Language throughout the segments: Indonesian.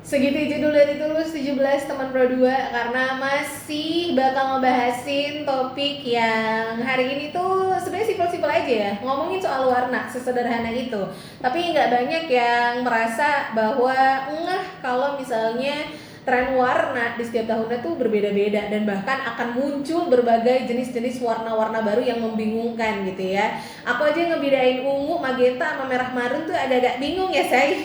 Segitu judul dari Tulus 17 teman Pro 2, karena masih bakal ngebahasin topik yang hari ini tuh sebenarnya simpel-simpel aja ya, ngomongin soal warna sesederhana itu. Tapi nggak banyak yang merasa bahwa kalau misalnya tren warna di setiap tahunnya tuh berbeda-beda, dan bahkan akan muncul berbagai jenis-jenis warna-warna baru yang membingungkan gitu ya. Aku aja ngebedain ungu, magenta, sama merah marun tuh agak-agak bingung ya say.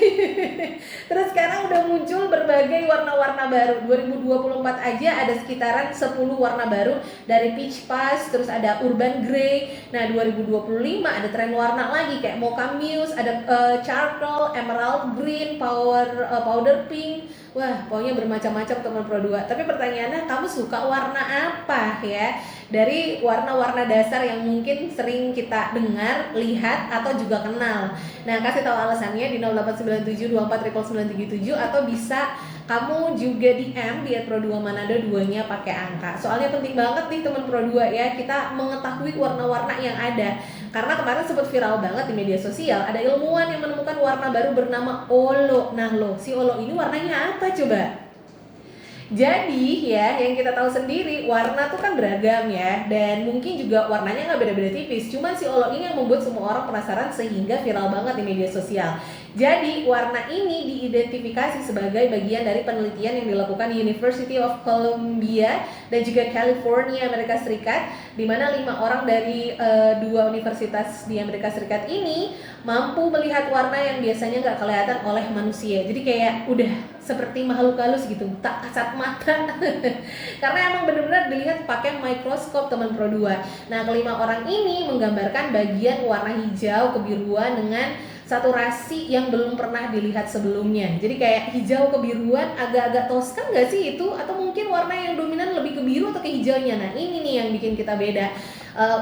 Terus sekarang udah muncul berbagai warna-warna baru. 2024 aja ada sekitaran 10 warna baru, dari peach fuzz, terus ada urban grey. Nah, 2025 ada tren warna lagi kayak mocha muse, ada charcoal, emerald green, powder pink. Wah, pokoknya bermacam-macam teman Pro 2. Tapi pertanyaannya, kamu suka warna apa ya? Dari warna-warna dasar yang mungkin sering kita dengar, lihat, atau juga kenal. Nah, kasih tahu alasannya di 0897249937, atau bisa kamu juga DM di @pro2manado, duanya pakai angka. Soalnya penting banget nih teman Pro 2 ya, kita mengetahui warna-warna yang ada. Karena kemarin sempat viral banget di media sosial, ada ilmuwan yang menemukan warna baru bernama Olo. Nah, si Olo ini warnanya apa coba? Jadi ya, yang kita tahu sendiri, warna tuh kan beragam ya, dan mungkin juga warnanya nggak beda-beda tipis. Cuman si Olo ini yang membuat semua orang penasaran sehingga viral banget di media sosial. Jadi warna ini diidentifikasi sebagai bagian dari penelitian yang dilakukan di University of Columbia dan juga California, Amerika Serikat, di mana 5 orang dari 2 universitas di Amerika Serikat ini mampu melihat warna yang biasanya nggak kelihatan oleh manusia. Jadi kayak udah seperti makhluk halus gitu, tak kasat mata. Karena emang benar-benar dilihat pakai mikroskop teman Pro 2. Nah, kelima orang ini menggambarkan bagian warna hijau kebiruan dengan saturasi yang belum pernah dilihat sebelumnya. Jadi kayak hijau kebiruan agak-agak toskan nggak sih itu? Atau mungkin warna yang dominan lebih ke biru atau ke hijaunya? Nah, ini nih yang bikin kita beda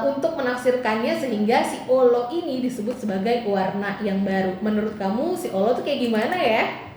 untuk menafsirkannya, sehingga si Olo ini disebut sebagai warna yang baru. Menurut kamu si Olo tuh kayak gimana ya?